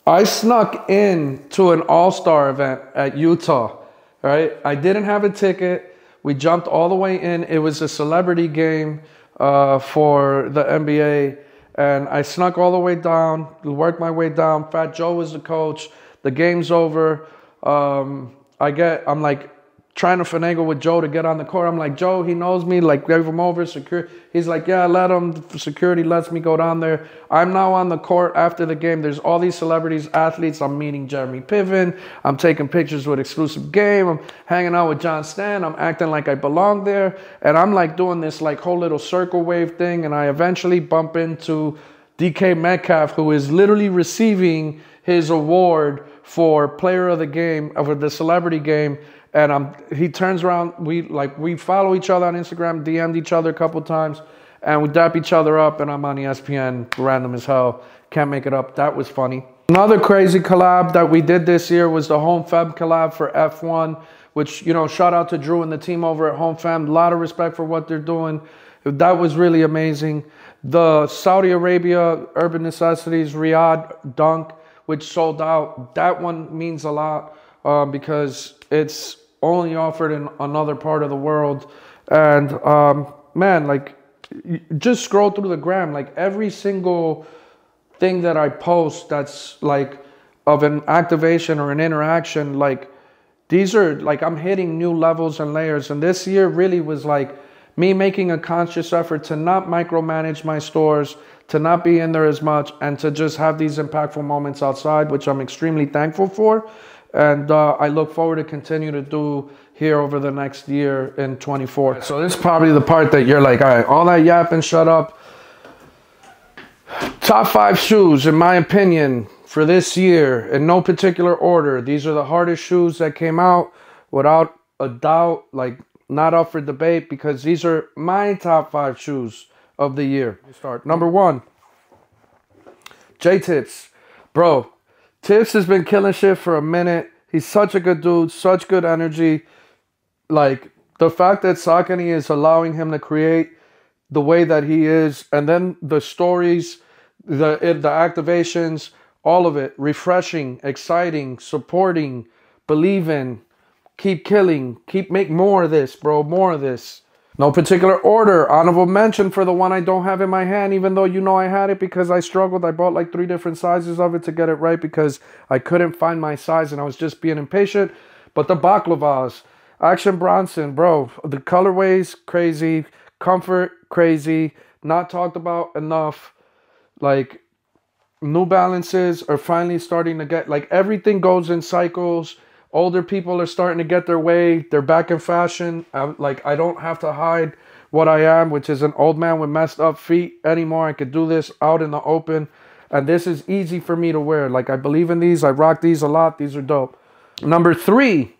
I snuck in to an all-star event at Utah, right? I didn't have a ticket. We jumped all the way in. It was a celebrity game for the NBA. And I snuck all the way down, worked my way down. Fat Joe was the coach. The game's over. I'm like trying to finagle with Joe to get on the court. I'm like, Joe, he knows me, like gave him over security. He's like, yeah, let him. Security lets me go down there. I'm now on the court after the game. There's all these celebrities, athletes. I'm meeting Jeremy Piven. I'm taking pictures with Exclusive Game. I'm hanging out with John Stan. I'm acting like I belong there. And I'm like doing this like whole little circle wave thing. And I eventually bump into DK Metcalf, who is literally receiving his award for player of the game, of the celebrity game. And he turns around, we follow each other on Instagram, DM'd each other a couple times, and we dap each other up, and I'm on ESPN, random as hell. Can't make it up. That was funny. Another crazy collab that we did this year was the Home Fem collab for F1, which, you know, shout out to Drew and the team over at Home Fem. A lot of respect for what they're doing. That was really amazing. The Saudi Arabia Urban Necessities Riyadh Dunk, which sold out, that one means a lot because it's only offered in another part of the world. And man, like, just scroll through the gram, like every single thing that I post that's like of an activation or an interaction, like these are like, I'm hitting new levels and layers. And this year really was like me making a conscious effort to not micromanage my stores, to not be in there as much, and to just have these impactful moments outside, which I'm extremely thankful for. And I look forward to continue to do here over the next year in 24. So this is probably the part that you're like, all right, all that yapping, shut up. Top 5 shoes, in my opinion, for this year, in no particular order. These are the hardest shoes that came out, without a doubt, like not up for debate, because these are my top 5 shoes of the year. Start. Number 1, J-Tips. Bro, Tips has been killing shit for a minute. He's such a good dude, such good energy. Like, the fact that Saucony is allowing him to create the way that he is, and then the stories, the activations, all of it, refreshing, exciting, supporting, believing, keep killing, make more of this, bro, more of this. No particular order. Honorable mention for the one I don't have in my hand, even though you know I had it because I struggled. I bought like 3 different sizes of it to get it right because I couldn't find my size and I was just being impatient. But the Baklavas, Action Bronson, bro, the colorways, crazy. Comfort, crazy. Not talked about enough. Like, New Balances are finally starting to get, like, everything goes in cycles. Older people are starting to get their way. They're back in fashion. I don't have to hide what I am, which is an old man with messed up feet anymore. I could do this out in the open. And this is easy for me to wear. Like, I believe in these. I rock these a lot. These are dope. Number 3,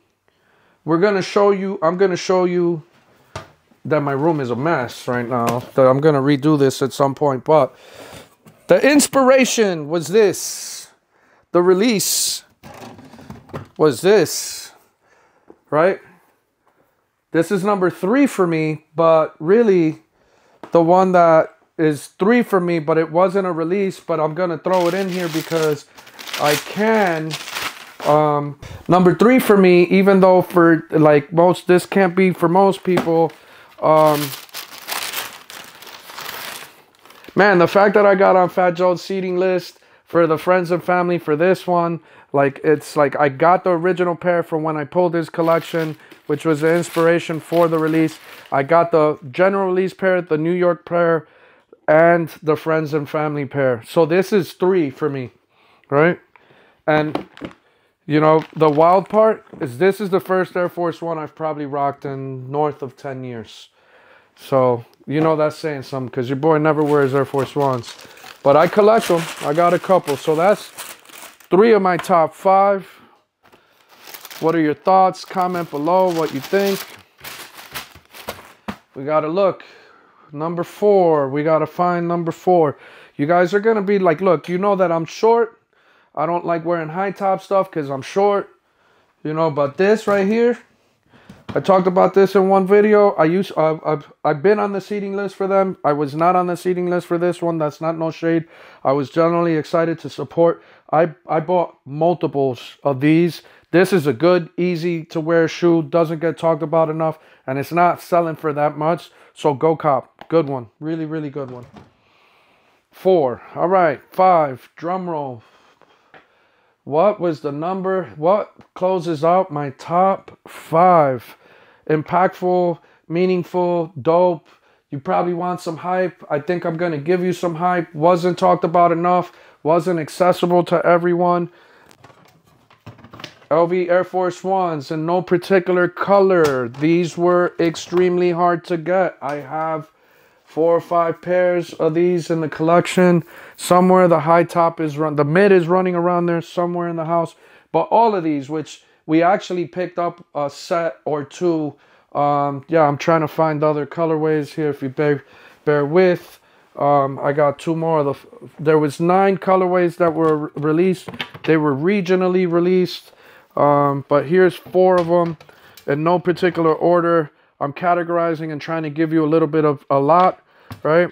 I'm going to show you that my room is a mess right now. That I'm going to redo this at some point. But the inspiration was this. The release was this, right? This is number 3 for me, but really the one that is 3 for me, but it wasn't a release, but I'm going to throw it in here because I can. Number 3 for me, even though for like this can't be for most people. Man, the fact that I got on Fat Joe's seating list for the friends and family for this one, like, it's like I got the original pair from when I pulled his collection, which was the inspiration for the release. I got the general release pair, the New York pair, and the friends and family pair. So this is 3 for me, right? And you know, the wild part is this is the first Air Force One I've probably rocked in north of 10 years. So, you know, that's saying something because your boy never wears Air Force Ones. But I collect them. I got a couple. So that's 3 of my top 5. What are your thoughts? Comment below what you think. We got to look. Number 4. We got to find number 4. You guys are going to be like, look, you know that I'm short. I don't like wearing high top stuff because I'm short, you know, but this right here, I talked about this in one video. I've been on the seating list for them. I was not on the seating list for this one. That's not no shade. I was generally excited to support. I bought multiples of these. This is a good, easy to wear shoe. Doesn't get talked about enough, and it's not selling for that much. So go cop. Good one. Really, really good one. 4. All right. 5. Drum roll. What was the number? What closes out my top 5? Impactful, meaningful, dope. You probably want some hype. I think I'm going to give you some hype. Wasn't talked about enough. Wasn't accessible to everyone. LV Air Force Ones in no particular color. These were extremely hard to get. I have 4 or 5 pairs of these in the collection. Somewhere the high top is the mid is running around there somewhere in the house. But all of these, which we actually picked up a set or 2. Yeah, I'm trying to find other colorways here. If you bear with, I got 2 more. There was 9 colorways that were released. They were regionally released. But here's 4 of them in no particular order. I'm categorizing and trying to give you a little bit of a lot, right?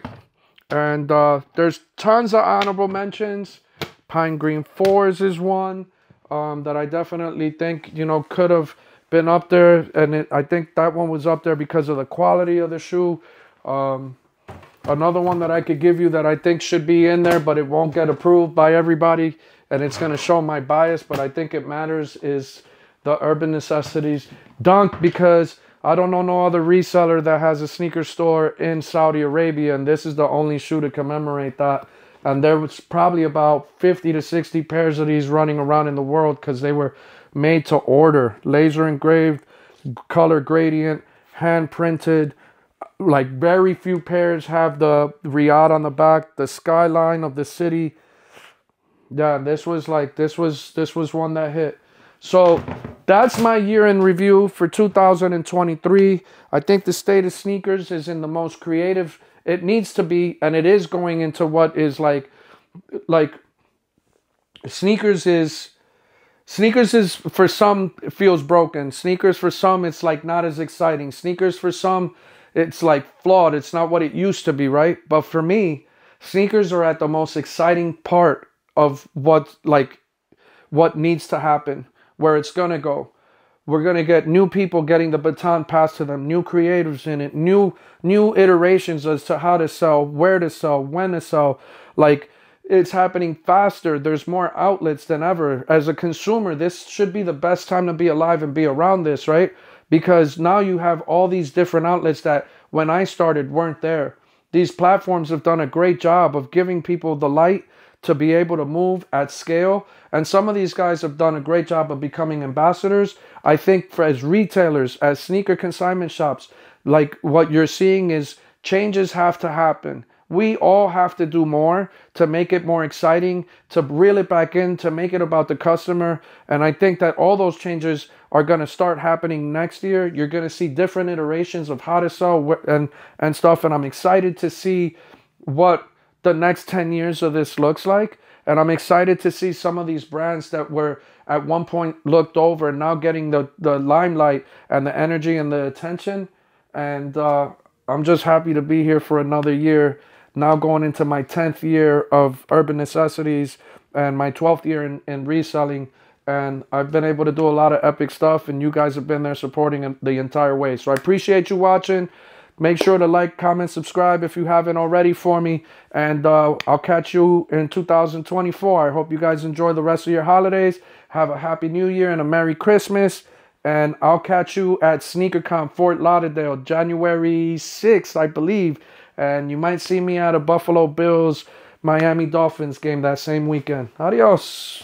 And there's tons of honorable mentions. Pine Green 4s is one that I definitely think, you know, could have been up there. And I think that one was up there because of the quality of the shoe. Another one that I could give you that I think should be in there, but it won't get approved by everybody, and it's going to show my bias, but I think it matters, is the Urban Necessities Dunk, because I don't know no other reseller that has a sneaker store in Saudi Arabia, and this is the only shoe to commemorate that. And there was probably about 50 to 60 pairs of these running around in the world because they were made to order. Laser engraved, color gradient, hand printed. Like very few pairs have the Riyadh on the back, the skyline of the city. Yeah, this was one that hit. So that's my year in review for 2023. I think the state of sneakers is in the most creative it needs to be, and it is going into what is like sneakers is for some it feels broken. Sneakers for some it's like not as exciting. Sneakers for some it's like flawed. It's not what it used to be, right? But for me, sneakers are at the most exciting part of what needs to happen, where it's gonna go. We're gonna get new people getting the baton passed to them, new creators in it, new iterations as to how to sell, where to sell, when to sell. Like, it's happening faster. There's more outlets than ever. As a consumer, this should be the best time to be alive and be around this, right? Because now you have all these different outlets that when I started weren't there. These platforms have done a great job of giving people the light to be able to move at scale. And some of these guys have done a great job of becoming ambassadors. I think for as retailers, as sneaker consignment shops, like what you're seeing is changes have to happen. We all have to do more to make it more exciting, to reel it back in, to make it about the customer. And I think that all those changes are going to start happening next year. You're going to see different iterations of how to sell and stuff. And I'm excited to see what the next 10 years of this looks like. And I'm excited to see some of these brands that were at one point looked over and now getting the limelight and the energy and the attention. And I'm just happy to be here for another year. Now going into my 10th year of Urban Necessities and my 12th year in reselling. And I've been able to do a lot of epic stuff, and you guys have been there supporting the entire way. So I appreciate you watching. Make sure to like, comment, subscribe if you haven't already for me. And I'll catch you in 2024. I hope you guys enjoy the rest of your holidays. Have a happy new year and a Merry Christmas. And I'll catch you at Sneaker Con Fort Lauderdale, January 6th, I believe. And you might see me at a Buffalo Bills Miami Dolphins game that same weekend. Adios.